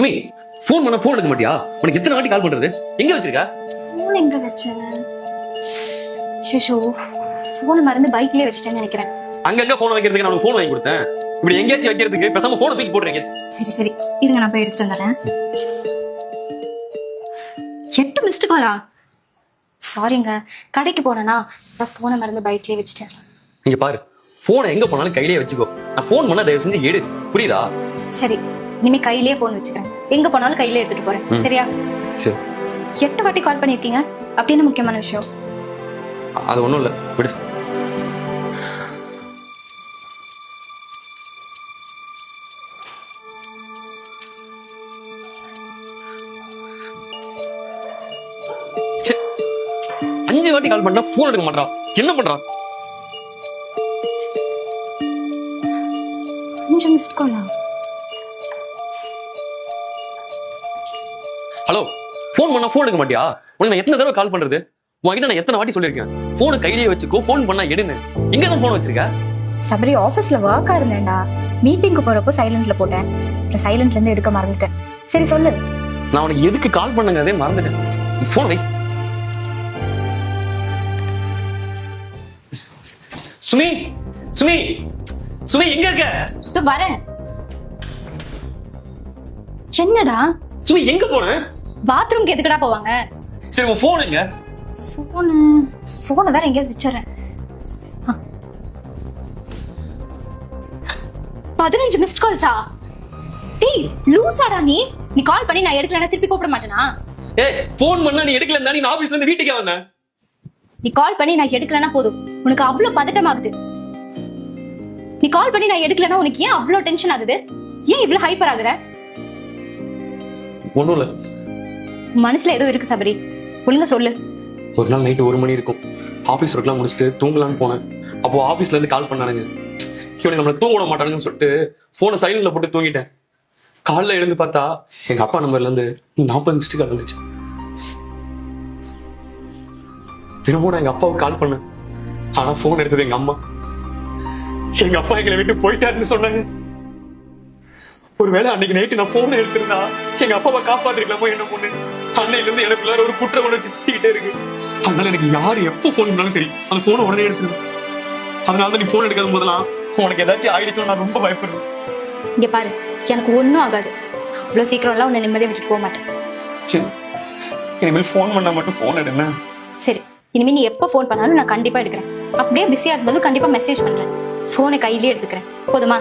Sumi, phone பண்ண phone எடுக்க மாட்டியா? உனக்கு எத்தனை வாட்டி கால் பண்றது? எங்க வச்சிருக்க? ஃபோன் எங்க வச்சேன்? ஷோ, ஃபோன் மறந்து பைக்லயே வச்சிட்டேன்னு நினைக்கிறேன். அங்கங்க ஃபோன் வைக்கிறதுக்கு நான் ஃபோன் வாங்கி கொடுத்தேன். இப்படி எங்கேயாச்சும் வைக்கிறதுக்கு பேசாம ஃபோனை தூக்கி போடுறீங்க. சரி சரி, இருங்க நான் போய் எடுத்துட்டு வந்துடுறேன். 8 மிஸ்டு காலா? சாரிங்க, கடைக்கு போனேனா ஃபோனை மறந்து பைக்லயே வச்சிட்டேன். இங்க பாரு, ஃபோனை எங்க போனாலும் கையிலேயே வச்சுக்கோ. நான் ஃபோன் பண்ணா தயவு செஞ்சு எடு, புரியுதா? சரி, இனிமே கையிலேயே ஃபோன் வச்சுக்கிறேன். எங்க போனாலும் கையில எடுத்துட்டு போறேன், சரியா? சரி. 8 வாட்டி கால் பண்ணிருக்கீங்க, அப்படி என்ன முக்கியமான விஷயம்? அது ஒண்ணும் இல்ல, விடு. ச்சே, 5 வாட்டி கால் பண்ணா ஃபோன் எடுக்க மாட்டான். என்ன பண்றான்? கொஞ்சம் மிஸ்ட் காலா? ஹலோ, ஃபோன் பண்ணா ஃபோன் எடுக்க மாட்டியா? உனக்கு நான் எத்தனை தடவை கால் பண்றது? உன்கிட்ட நான் எத்தனை வாட்டி சொல்லியிருக்கேன், ஃபோனை கையிலேயே வச்சுக்கோ, ஃபோன் பண்ணா எடுன்னு. எங்க தான் ஃபோன் வச்சிருக்க? சபரி, ஆபீஸ்ல ஒர்க்கா இருந்தேன்டா. மீட்டிங்க்கு போறப்போ சைலண்ட்ல போட்டேன். அப்புறம் சைலண்ட்ல இருந்து எடுக்க மறந்துட்டேன். சரி சொல்லு. நான் உனக்கு எதுக்கு கால் பண்ணுங்க அதே மறந்துட்டேன். ஃபோன் வை. சுமி, சுமி, சுமி எங்க இருக்க? இதோ வரேன். என்னடா? சுமி எங்க போன? பாத்ரூம்க்கு எதுக்குடா போவாங்க? சரி, உன் ஃபோன் எங்க? போனை வேற எங்கேயாவது வச்சிடறேன். 15 மிஸ்ட் கால்ஸா? டேய் லூசாடா நீ கால் பண்ணி நான் எடுக்கலன்னா திருப்பி கூப்பிட மாட்டேனா? ஏய், ஃபோன் பண்ணா நீ எடுக்கல, நான் ஆபீஸ்ல இருந்து வீட்டுக்கே வந்தேன். நீ கால் பண்ணி நான் எடுக்கலன்னா போதும் உனக்கு அவ்வளவு பதட்டமாகுது. நீ கால் பண்ணி நான் எடுக்கலன்னா உனக்கு ஏன் அவ்வளவு டென்ஷன் ஆகுது? ஏன் இவ்வளவு ஹைப்பர் ஆகுற? ஒண்ணும் இல்ல. மனசுல ஏதோ இருக்கு சபரி, ஒழுங்கா சொல்லு. ஒரு நாள் நைட்டு 1 மணி இருக்கும். ஆபீஸ் ஒர்க்லாம் முடிச்சுட்டு தூங்கலான்னு போனேன். அப்போ ஆபீஸ்ல இருந்து கால் பண்ணானுங்க. இவனுக்கு நம்மள தூங்க விட மாட்டானுங்கன்னு சொல்லிட்டு போனை சைலண்ட்ல போட்டு தூங்கிட்டேன். காலைல எழுந்து பார்த்தா எங்க அப்பா நம்பர்ல இருந்து 40 மிஸ்டு கால் வந்துச்சு. திரும்ப நான் எங்க அப்பாவுக்கு கால் பண்ணேன். ஆனா போன் எடுத்தது எங்க அம்மா. எங்க அப்பா எங்களை விட்டு போயிட்டாருன்னு சொன்னாங்க. ஒருவேளை அன்னைக்கு நைட்டு நான் போனை எடுத்திருந்தா எங்க அப்பாவை காப்பாத்திருக்கலாமோ என்ன பொண்ணு. அன்னையில இருந்து எனக்குள்ளார ஒரு குற்ற உணர்ச்சி சுத்திக்கிட்டே இருக்கு. அதனால எனக்கு யாரு எப்போ போன் பண்ணாலும் சரி, அந்த போனை உடனே எடுத்துருவேன். அதனாலதான் நீ போன் எடுக்காத போதெல்லாம் உனக்கு ஏதாச்சும் ஆயிடுச்சோன்னு நான் ரொம்ப பயப்படுறேன். இங்க பாரு, எனக்கு ஒன்னும் ஆகாது. அவ்வளவு சீக்கிரம் எல்லாம் உன்னை நிம்மதியா விட்டுட்டு போக மாட்டேன். சரி, இனிமேல் போன் பண்ணா மட்டும் போன் எடுங்க. சரி, இனிமே நீ எப்போ போன் பண்ணாலும் நான் கண்டிப்பா எடுக்கிறேன். அப்படியே பிஸியா இருந்தாலும் கண்டிப்பா மெசேஜ் பண்றேன். போனை கையிலேயே எடுத்துக்கிறேன், போதுமா?